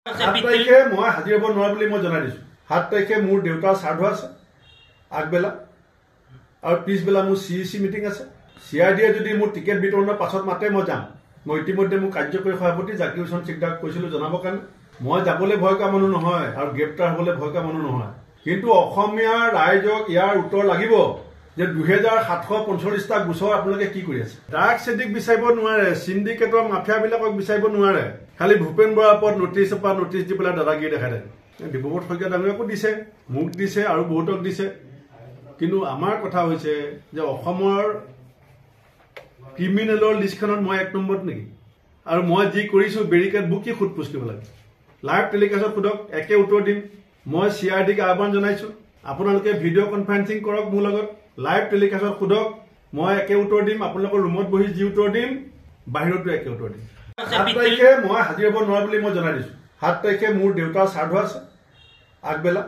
7 তাৰিখে মই হাজিৰ হ'ব নোৱাৰো বুলি মই জনাই দিছো। 7 তাৰিখে মোৰ দেউতাৰ শ্ৰাদ্ধ আছে আগবেলা আৰু পিছবেলা মোৰ CEC মিটিং আছে। CIDয়ে যদি মোৰ টিকেট বিতৰণৰ পাছত মাতে মই যাম। মই ইতিমধ্যে মোৰ কাৰ্যকৰী সভাপতি জাকিৰ হোসেন সিকদাৰক কৈছিলো জনাবৰ কাৰণে। মই যাবলৈ ভয় কৰা মানুহ নহয় আৰু গ্ৰেপ্তাৰ হ'বলৈ ভয় কৰা মানুহ নহয়। কিন্তু অসমীয়া ৰাইজক ইয়াৰ উত্তৰ লাগিব যে 2745টা গোচৰ আপোনালোকে কি কৰি আছে। ড্ৰাগছ এডিক্ট বিচাৰিব নোৱাৰে, সিন্ডিকেটৰ মাফিয়াবিলাকক বিচাৰিব নোৱাৰে। খালি ভূপেন বৰাৰ ওপৰত নোটিছ দি পেলাই দাদাগিৰি দেখাই থাকে। ডিব্ৰুগড় শইকীয়া ডাঙৰীয়াকো দিছে, মোক দিছে আৰু বহুতক দিছে। কিন্তু আমাৰ কথা হৈছে যে অসমৰ ক্ৰিমিনেলৰ লিষ্টখনত মই 1 নম্বৰত নেকি? আৰু মই যি কৰিছো বেৰিকেড বুকি সোধপোছ কৰিব লাগে। লাইভ টেলিকাষ্টত সোধক, একে উত্তৰ দিম। মই CIDক আহ্বান জনাইছো, আপোনালোকে ভিডিঅ' কনফাৰেন্সিং কৰক মোৰ লগত। লাইভ টেলিকাষ্টত সোধক, মই একে উত্তৰ দিম। আপোনালোকৰ ৰুমত বহি যি উত্তৰ দিম বাহিৰতো একে উত্তৰ দিম। 7 তাৰিখে মই হাজিৰ হ'ব নোৱাৰো বুলি মই জনাই দিছো। 7 তাৰিখে মোৰ দেউতাৰ শ্ৰাদ্ধ আছে আগবেলা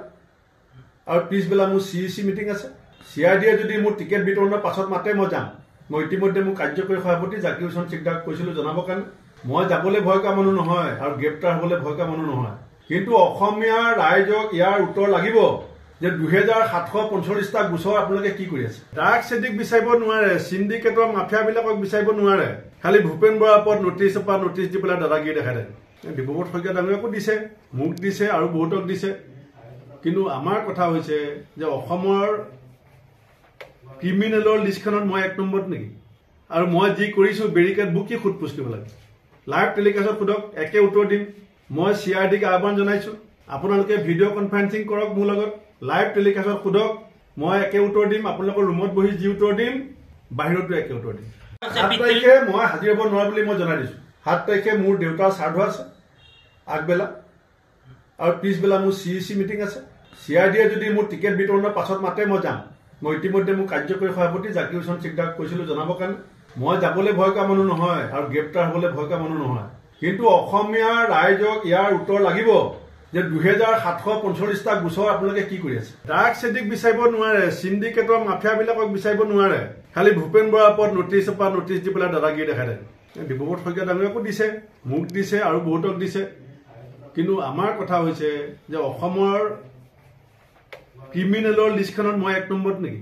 আৰু পিছবেলা মোৰ CEC মিটিং আছে। CIDয়ে যদি মোৰ টিকেট বিতৰণৰ পাছত মাতে মই যাম। মই ইতিমধ্যে মোৰ কাৰ্যকৰী সভাপতি জাকিৰ হোসেন সিকদাৰক কৈছিলো জনাবৰ কাৰণে। মই যাবলৈ ভয় কৰা মানুহ নহয় আৰু গ্ৰেপ্তাৰ হ'বলৈ ভয় কৰা মানুহ নহয়। কিন্তু অসমীয়া ৰাইজক ইয়াৰ উত্তৰ লাগিব যে 2745টা গোচৰ আপোনালোকে কি কৰি আছে। ড্ৰাগছ এডিক্ট বিচাৰিব নোৱাৰে, সিন্ডিকেটৰ মাফিয়াবিলাকক বিচাৰিব নোৱাৰে। খালি ভূপেন বৰাৰ ওপৰত নোটিছ দি পেলাই দাদাগিৰি দেখাই থাকে। ডিব্ৰুগড় শইকীয়া ডাঙৰীয়াকো দিছে, মোক দিছে আৰু বহুতক দিছে। কিন্তু আমাৰ কথা হৈছে যে অসমৰ ক্ৰিমিনেলৰ লিষ্টখনত মই 1 নম্বৰত নেকি? আৰু মই যি কৰিছো বেৰিকেড বুকি সোধপোছ কৰিব লাগে। লাইভ টেলিকাষ্টত সোধক, একে উত্তৰ দিম। মই CIDক আহ্বান জনাইছো, আপোনালোকে ভিডিঅ' কনফাৰেন্সিং কৰক মোৰ লগত। লাইভ টেলিকাষ্টত সোধক, মই একে উত্তৰ দিম। আপোনালোকৰ ৰুমত বহি যি উত্তৰ দিম বাহিৰতো একে উত্তৰ দিম। 7 তাৰিখে মই হাজিৰ হ'ব নোৱাৰো বুলি মই জনাই দিছো। 7 তাৰিখে মোৰ দেউতাৰ শ্ৰাদ্ধ আছে আগবেলা আৰু পিছবেলা মোৰ CEC মিটিং আছে। CIDয়ে যদি মোৰ টিকেট বিতৰণৰ পাছত মাতে মই যাম। মই ইতিমধ্যে মোৰ কাৰ্যকৰী সভাপতি জাকিৰ হোসেন সিকদাৰক কৈছিলো জনাবৰ কাৰণে। মই যাবলৈ ভয় কৰা মানুহ নহয় আৰু গ্ৰেপ্তাৰ হ'বলৈ ভয় কৰা মানুহ নহয়। কিন্তু অসমীয়া ৰাইজক ইয়াৰ উত্তৰ লাগিব যে 2745টা গোচৰ আপোনালোকে কি কৰি আছে। ড্ৰাগছ এডিক্ট বিচাৰিব নোৱাৰে, সিন্ডিকেটৰ মাফিয়াবিলাকক বিচাৰিব নোৱাৰে। খালি ভূপেন বৰাৰ ওপৰত নোটিছ দি পেলাই দাদাগিৰি দেখাই থাকে। ডিব্ৰুগড় শইকীয়া ডাঙৰীয়াকো দিছে, মোক দিছে আৰু বহুতক দিছে। কিন্তু আমাৰ কথা হৈছে যে অসমৰ ক্ৰিমিনেলৰ লিষ্টখনত মই 1 নম্বৰত নেকি?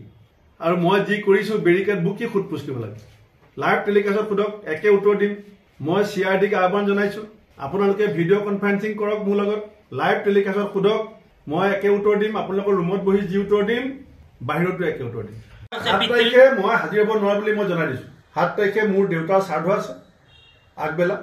আৰু মই যি কৰিছো বেৰিকেড বুকি সোধপোছ কৰিব লাগে। লাইভ টেলিকাষ্টত সোধক, একে উত্তৰ দিম। মই CIDক আহ্বান জনাইছো, আপোনালোকে ভিডিঅ' কনফাৰেন্সিং কৰক মোৰ লগত। লাইভ টেলিকাষ্টত সোধক, মই একে উত্তৰ দিম। আপোনালোকৰ ৰুমত বহি যি উত্তৰ দিম বাহিৰতো একে উত্তৰ দিম। 7 তাৰিখে মই হাজিৰ হ'ব নোৱাৰো বুলি মই জনাই দিছো। 7 তাৰিখে মোৰ দেউতাৰ শ্ৰাদ্ধ আছে আগবেলা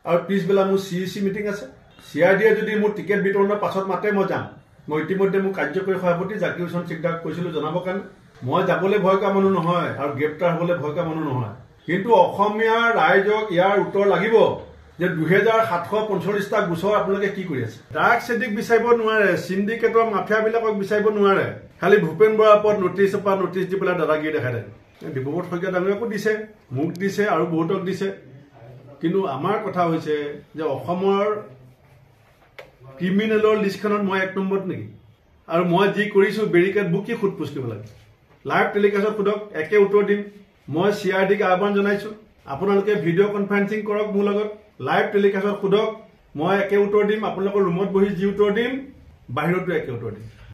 আৰু পিছবেলা মোৰ CEC মিটিং আছে। CIDয়ে যদি মোৰ টিকেট বিতৰণৰ পাছত মাতে মই যাম। মই ইতিমধ্যে মোৰ কাৰ্যকৰী সভাপতি জাকিৰ হোসেন সিকদাৰক কৈছিলো জনাবৰ কাৰণে। মই যাবলৈ ভয় কৰা মানুহ নহয় আৰু গ্ৰেপ্তাৰ হ'বলৈ ভয় কৰা মানুহ নহয়। কিন্তু অসমীয়া ৰাইজক ইয়াৰ উত্তৰ লাগিব যে 2745টা গোচৰ আপোনালোকে কি কৰি আছে। ড্ৰাগছ এডিক্ট বিচাৰিব নোৱাৰে, সিন্ডিকেটৰ মাফিয়াবিলাকক বিচাৰিব নোৱাৰে। খালি ভূপেন বৰাৰ ওপৰত নোটিছ দি পেলাই দাদাগিৰি দেখাই থাকে। ডিব্ৰুগড় শইকীয়া ডাঙৰীয়াকো দিছে, মোক দিছে আৰু বহুতক দিছে। কিন্তু আমাৰ কথা হৈছে যে অসমৰ ক্ৰিমিনেলৰ লিষ্টখনত মই 1 নম্বৰত নেকি? আৰু মই যি কৰিছো বেৰিকেড বুকি সোধপোছ কৰিব লাগে। লাইভ টেলিকাষ্টত সোধক, একে উত্তৰ দিম। মই CIDক আহ্বান জনাইছো, আপোনালোকে ভিডিঅ' কনফাৰেন্সিং কৰক মোৰ লগত। লাইভ টেলিকাষ্টত সোধক, মই একে উত্তৰ দিম। আপোনালোকৰ ৰুমত বহি যি উত্তৰ দিম বাহিৰতো একে উত্তৰ দিম।